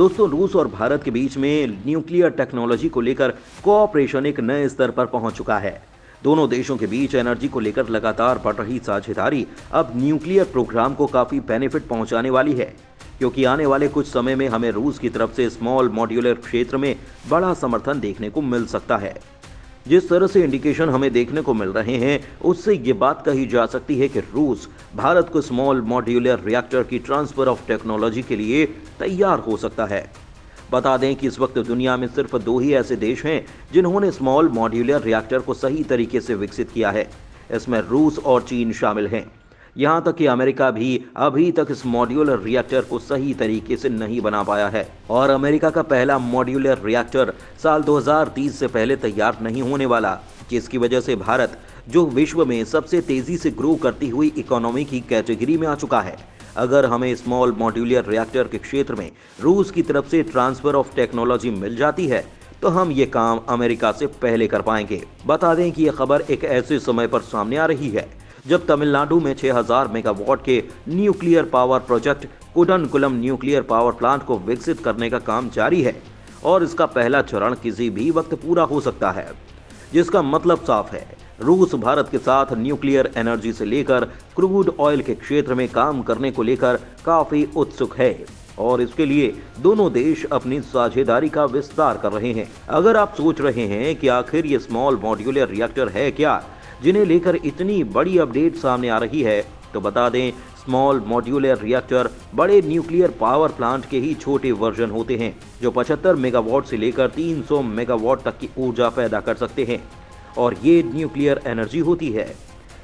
दोस्तों, रूस और भारत के बीच में न्यूक्लियर टेक्नोलॉजी को लेकर कोऑपरेशन एक नए स्तर पर पहुंच चुका है। दोनों देशों के बीच एनर्जी को लेकर लगातार बढ़ रही साझेदारी अब न्यूक्लियर प्रोग्राम को काफी बेनिफिट पहुंचाने वाली है, क्योंकि आने वाले कुछ समय में हमें रूस की तरफ से स्मॉल मॉड्यूलर क्षेत्र में बड़ा समर्थन देखने को मिल सकता है। जिस तरह से इंडिकेशन हमें देखने को मिल रहे हैं, उससे ये बात कही जा सकती है कि रूस भारत को स्मॉल मॉड्यूलर रिएक्टर की ट्रांसफर ऑफ टेक्नोलॉजी के लिए तैयार हो सकता है। बता दें कि इस वक्त दुनिया में सिर्फ 2 ही ऐसे देश हैं जिन्होंने स्मॉल मॉड्यूलर रिएक्टर को सही तरीके से विकसित किया है। इसमें रूस और चीन शामिल हैं। यहाँ तक कि अमेरिका भी अभी तक इस मॉड्यूलर रिएक्टर को सही तरीके से नहीं बना पाया है, और अमेरिका का पहला मॉड्यूलर रिएक्टर साल 2030 से पहले तैयार नहीं होने वाला, जिसकी वजह से भारत, जो विश्व में सबसे तेजी से ग्रो करती हुई इकोनॉमी की कैटेगरी में आ चुका है, अगर हमें स्मॉल मॉड्यूलर रिएक्टर के क्षेत्र में रूस की तरफ से ट्रांसफर ऑफ टेक्नोलॉजी मिल जाती है तो हम ये काम अमेरिका से पहले कर पाएंगे। बता दें कि यह खबर एक ऐसे समय पर सामने आ रही है जब तमिलनाडु में 6000 मेगावाट के nuclear power project Kudankulam nuclear power plant को विकसित करने का काम जारी है, और इसका पहला चरण किसी भी वक्त पूरा हो सकता है। जिसका मतलब साफ है, रूस भारत के साथ न्यूक्लियर एनर्जी से लेकर क्रूड ऑयल के क्षेत्र में काम करने को लेकर काफी उत्सुक है, और इसके लिए दोनों देश अपनी साझेदारी का विस्तार कर रहे हैं। अगर आप सोच रहे हैं कि आखिर ये स्मॉल मॉड्यूलर रिएक्टर है क्या जिन्हें लेकर इतनी बड़ी अपडेट सामने आ रही है, तो बता दें, स्मॉल मॉड्यूलर रिएक्टर बड़े न्यूक्लियर पावर प्लांट के ही छोटे वर्जन होते हैं, जो 75 मेगावाट से लेकर 300 मेगावाट तक की ऊर्जा पैदा कर सकते हैं, और ये न्यूक्लियर एनर्जी होती है।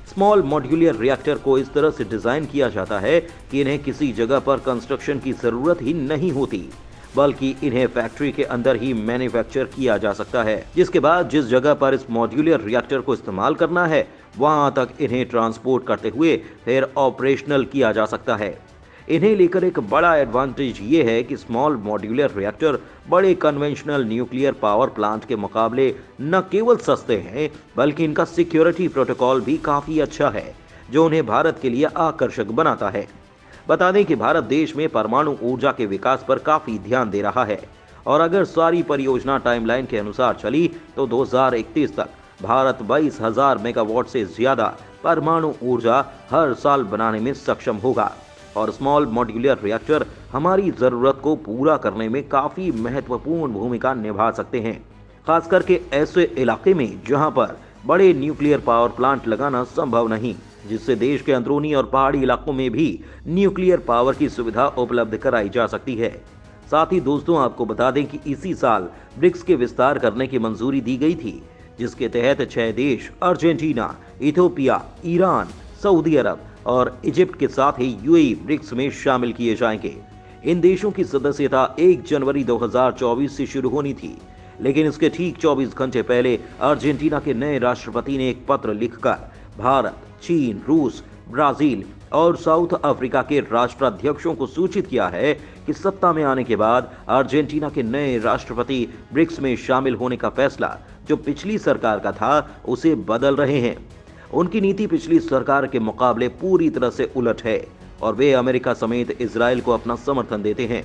स्मॉल मॉड्यूलर रिएक्टर को इस तरह से डिजाइन किया जाता है कि इन्हें किसी जगह पर कंस्ट्रक्शन की जरूरत ही नहीं होती, बल्कि इन्हें फैक्ट्री के अंदर ही मैन्युफैक्चर किया जा सकता है, जिसके बाद जिस जगह पर इस मॉड्यूलर रिएक्टर को इस्तेमाल करना है वहां तक इन्हें ट्रांसपोर्ट करते हुए फिर ऑपरेशनल किया जा सकता है। इन्हें लेकर एक बड़ा एडवांटेज ये है कि स्मॉल मॉड्यूलर रिएक्टर बड़े कन्वेंशनल न्यूक्लियर पावर प्लांट के मुकाबले न केवल सस्ते हैं, बल्कि इनका सिक्योरिटी प्रोटोकॉल भी काफी अच्छा है, जो उन्हें भारत के लिए आकर्षक बनाता है। बता दें कि भारत देश में परमाणु ऊर्जा के विकास पर काफी ध्यान दे रहा है, और अगर सारी परियोजना टाइमलाइन के अनुसार चली तो 2031 तक भारत 22,000 मेगावाट से ज्यादा परमाणु ऊर्जा हर साल बनाने में सक्षम होगा, और स्मॉल मॉड्यूलर रिएक्टर हमारी जरूरत को पूरा करने में काफी महत्वपूर्ण भूमिका निभा सकते हैं, खास करके ऐसे इलाके में जहां पर बड़े न्यूक्लियर पावर प्लांट लगाना संभव नहीं, जिससे देश के अंदरूनी और पहाड़ी इलाकों में भी न्यूक्लियर पावर की सुविधा उपलब्ध कराई जा सकती है। साथ ही दोस्तों, आपको बता दें कि इसी साल ब्रिक्स के विस्तार करने की मंजूरी दी गई थी, जिसके तहत 6 देश अर्जेंटीना, इथियोपिया, ईरान, सऊदी अरब और इजिप्ट के साथ ही यूएई ब्रिक्स में शामिल किए जाएंगे। इन देशों की सदस्यता 1 जनवरी 2024 से शुरू होनी थी, लेकिन इसके ठीक 24 घंटे पहले अर्जेंटीना के नए राष्ट्रपति ने एक पत्र लिखकर भारत, चीन, रूस, ब्राजील और साउथ अफ्रीका के राष्ट्राध्यक्षों को सूचित किया है कि सत्ता में आने के बाद अर्जेंटीना के नए राष्ट्रपति ब्रिक्स में शामिल होने का फैसला जो पिछली सरकार का था उसे बदल रहे हैं। उनकी नीति पिछली सरकार के मुकाबले पूरी तरह से उलट है, और वे अमेरिका समेत इजराइल को अपना समर्थन देते हैं।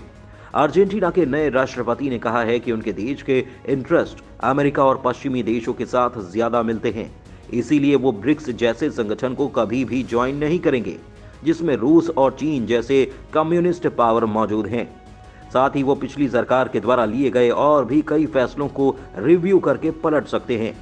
अर्जेंटीना के नए राष्ट्रपति ने कहा है कि उनके देश के इंटरेस्ट अमेरिका और पश्चिमी देशों के साथ ज्यादा मिलते हैं, इसीलिए वो ब्रिक्स जैसे संगठन को कभी भी ज्वाइन नहीं करेंगे जिसमें रूस और चीन जैसे कम्युनिस्ट पावर मौजूद हैं। साथ ही वो पिछली सरकार के द्वारा लिए गए और भी कई फैसलों को रिव्यू करके पलट सकते हैं।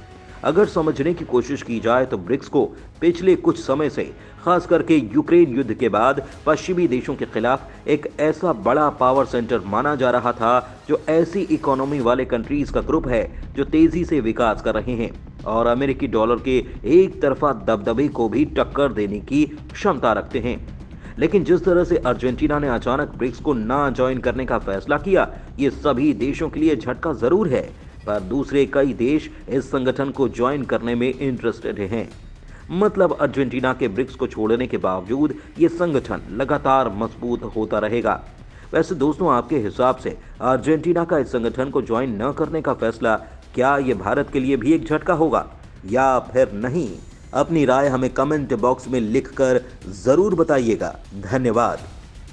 अगर समझने की कोशिश की जाए तो ब्रिक्स को पिछले कुछ समय से, खास करके यूक्रेन युद्ध के बाद, पश्चिमी देशों के खिलाफ एक ऐसा बड़ा पावर सेंटर माना जा रहा था, जो ऐसी इकोनॉमी वाले कंट्रीज का ग्रुप है जो तेजी से विकास कर रहे हैं और अमेरिकी डॉलर के एक तरफा दबदबे को भी टक्कर देने की क्षमता रखते हैं। लेकिन जिस तरह से अर्जेंटीना ने अचानक ब्रिक्स को ना ज्वाइन करने का फैसला किया, ये सभी देशों के लिए झटका जरूर है, पर दूसरे कई देश इस संगठन को ज्वाइन करने में इंटरेस्टेड हैं। मतलब अर्जेंटीना के ब्रिक्स को छोड़ने के बावजूद ये संगठन लगातार मजबूत होता रहेगा। वैसे दोस्तों, आपके हिसाब से अर्जेंटीना का इस संगठन को ज्वाइन न करने का फैसला क्या ये भारत के लिए भी एक झटका होगा या फिर नहीं? अपनी राय हमें कमेंट बॉक्स में लिखकर जरूर बताइएगा। धन्यवाद।